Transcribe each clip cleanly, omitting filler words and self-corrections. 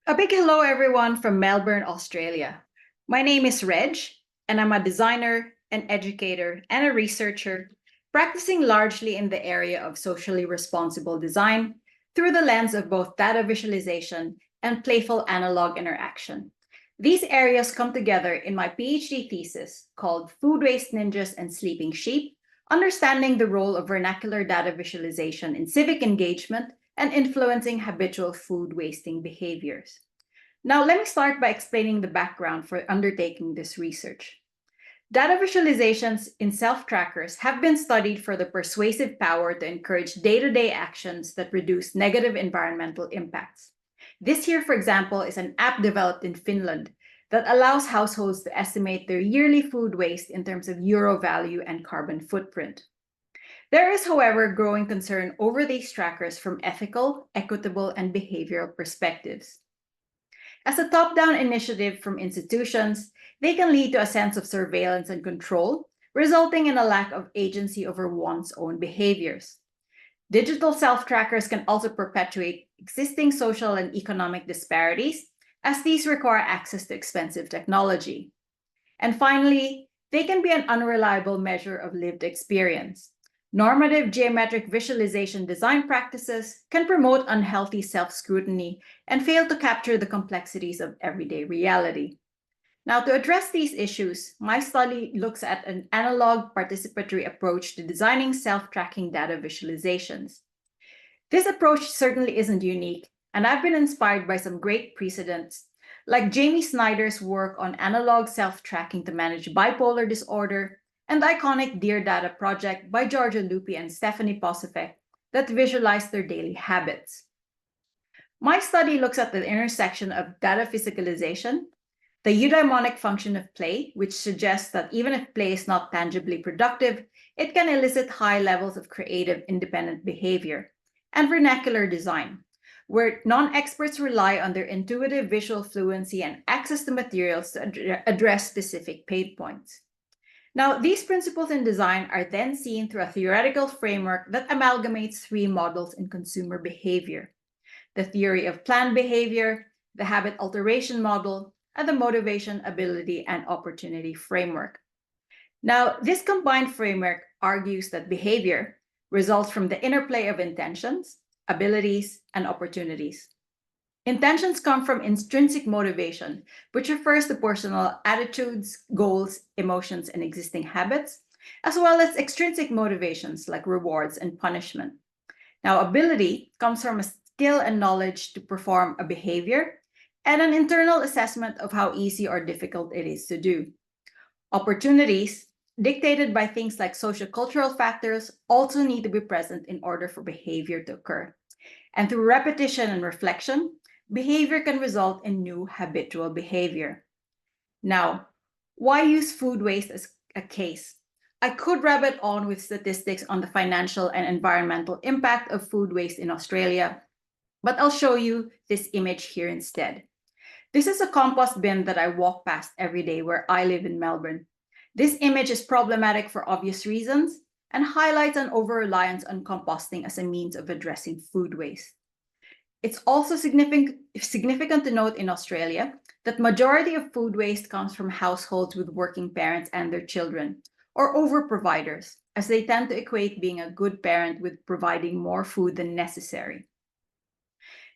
A big hello, everyone, from Melbourne, Australia. My name is Reg, and I'm a designer, an educator, and a researcher, practicing largely in the area of socially responsible design through the lens of both data visualization and playful analog interaction. These areas come together in my PhD thesis called Food Waste Ninjas and Sleeping Sheep, understanding the role of vernacular data visualization in civic engagement and influencing habitual food wasting behaviors. Now, let me start by explaining the background for undertaking this research. Data visualizations in self-trackers have been studied for the persuasive power to encourage day-to-day actions that reduce negative environmental impacts. This here, for example, is an app developed in Finland that allows households to estimate their yearly food waste in terms of euro value and carbon footprint. There is, however, growing concern over these trackers from ethical, equitable, and behavioral perspectives. As a top-down initiative from institutions, they can lead to a sense of surveillance and control, resulting in a lack of agency over one's own behaviors. Digital self-trackers can also perpetuate existing social and economic disparities, as these require access to expensive technology. And finally, they can be an unreliable measure of lived experience. Normative geometric visualization design practices can promote unhealthy self-scrutiny and fail to capture the complexities of everyday reality. Now, to address these issues, my study looks at an analog participatory approach to designing self-tracking data visualizations. This approach certainly isn't unique, and I've been inspired by some great precedents, like Jamie Snyder's work on analog self-tracking to manage bipolar disorder, and the iconic Dear Data project by Giorgio Lupi and Stephanie Posifek that visualize their daily habits. My study looks at the intersection of data physicalization, the eudaimonic function of play, which suggests that even if play is not tangibly productive, it can elicit high levels of creative independent behavior, and vernacular design, where non-experts rely on their intuitive visual fluency and access to materials to address specific pain points. Now, these principles in design are then seen through a theoretical framework that amalgamates three models in consumer behavior: the theory of planned behavior, the habit alteration model, and the motivation, ability, and opportunity framework. Now, this combined framework argues that behavior results from the interplay of intentions, abilities, and opportunities. Intentions come from intrinsic motivation, which refers to personal attitudes, goals, emotions, and existing habits, as well as extrinsic motivations like rewards and punishment. Now, ability comes from a skill and knowledge to perform a behavior and an internal assessment of how easy or difficult it is to do. Opportunities, dictated by things like sociocultural factors, also need to be present in order for behavior to occur. And through repetition and reflection, behavior can result in new habitual behavior. Now, why use food waste as a case? I could rabbit on with statistics on the financial and environmental impact of food waste in Australia, but I'll show you this image here instead. This is a compost bin that I walk past every day where I live in Melbourne. This image is problematic for obvious reasons and highlights an over-reliance on composting as a means of addressing food waste. It's also significant to note in Australia that majority of food waste comes from households with working parents and their children, or overproviders, as they tend to equate being a good parent with providing more food than necessary.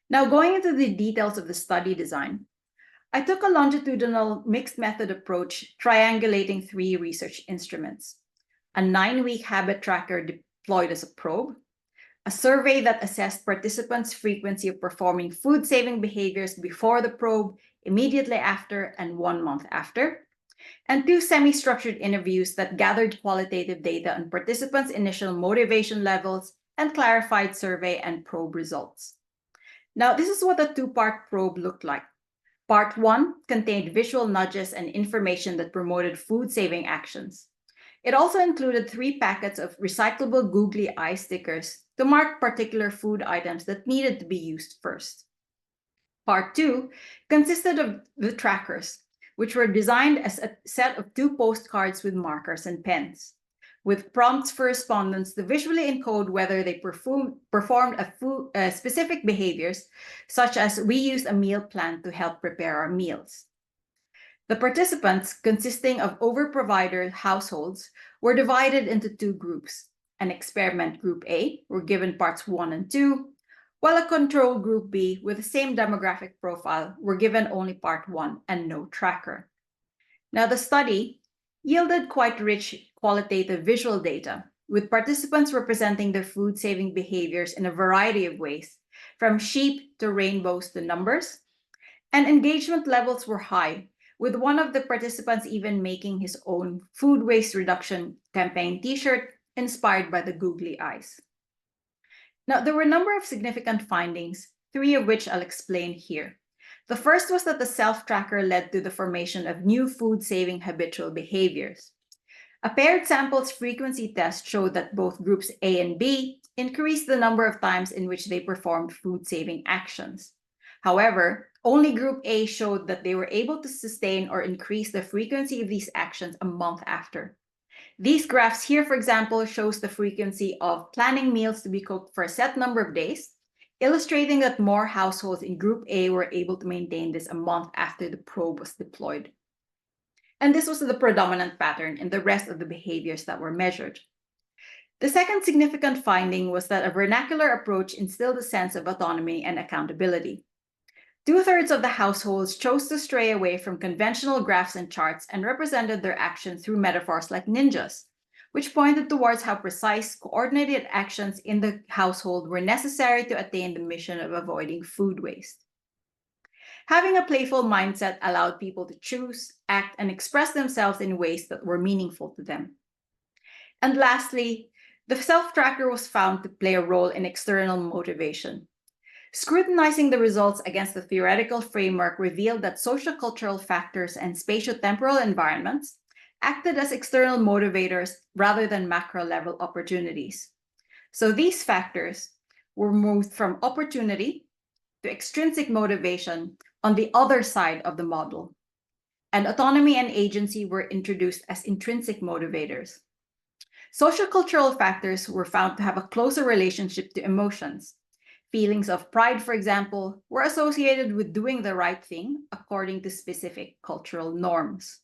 Now, going into the details of the study design, I took a longitudinal mixed method approach triangulating three research instruments: a 9-week habit tracker deployed as a probe, a survey that assessed participants' frequency of performing food-saving behaviors before the probe, immediately after, and 1 month after, and 2 semi-structured interviews that gathered qualitative data on participants' initial motivation levels and clarified survey and probe results. Now, this is what a 2-part probe looked like. Part 1 contained visual nudges and information that promoted food-saving actions. It also included 3 packets of recyclable googly eye stickers to mark particular food items that needed to be used first. Part 2 consisted of the trackers, which were designed as a set of 2 postcards with markers and pens. with prompts for respondents to visually encode whether they performed specific behaviors, such as we used a meal plan to help prepare our meals. The participants, consisting of overprovider households, were divided into two groups. An experiment group A were given parts 1 and 2, while a control group B with the same demographic profile were given only part 1 and no tracker. Now, the study yielded quite rich qualitative visual data, with participants representing their food-saving behaviors in a variety of ways, from sheep to rainbows to numbers, and engagement levels were high, with one of the participants even making his own food waste reduction campaign t-shirt inspired by the googly eyes. Now, there were a number of significant findings, 3 of which I'll explain here. The first was that the self-tracker led to the formation of new food-saving habitual behaviors. A paired samples frequency test showed that both groups A and B increased the number of times in which they performed food-saving actions. However, only group A showed that they were able to sustain or increase the frequency of these actions a month after. These graphs here, for example, shows the frequency of planning meals to be cooked for a set number of days, illustrating that more households in Group A were able to maintain this a month after the probe was deployed. And this was the predominant pattern in the rest of the behaviors that were measured. The second significant finding was that a vernacular approach instilled a sense of autonomy and accountability. 2/3 of the households chose to stray away from conventional graphs and charts and represented their actions through metaphors like ninjas, which pointed towards how precise, coordinated actions in the household were necessary to attain the mission of avoiding food waste. Having a playful mindset allowed people to choose, act, and express themselves in ways that were meaningful to them. And lastly, the self-tracker was found to play a role in external motivation. Scrutinizing the results against the theoretical framework revealed that sociocultural factors and spatiotemporal environments acted as external motivators rather than macro-level opportunities. So these factors were moved from opportunity to extrinsic motivation on the other side of the model, and autonomy and agency were introduced as intrinsic motivators. Sociocultural factors were found to have a closer relationship to emotions. Feelings of pride, for example, were associated with doing the right thing according to specific cultural norms.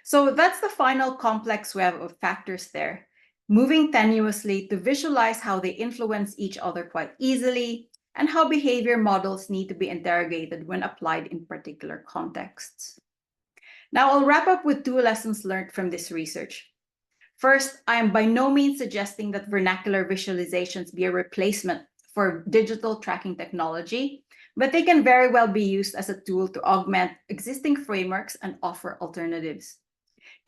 So that's the final complex web of factors there, moving tenuously to visualize how they influence each other quite easily and how behavior models need to be interrogated when applied in particular contexts. Now I'll wrap up with 2 lessons learned from this research. First, I am by no means suggesting that vernacular visualizations be a replacement for digital tracking technology, but they can very well be used as a tool to augment existing frameworks and offer alternatives.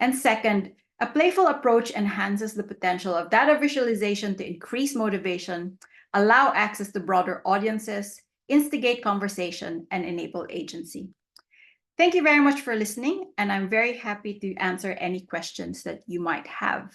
And second, a playful approach enhances the potential of data visualization to increase motivation, allow access to broader audiences, instigate conversation, and enable agency. Thank you very much for listening, and I'm very happy to answer any questions that you might have.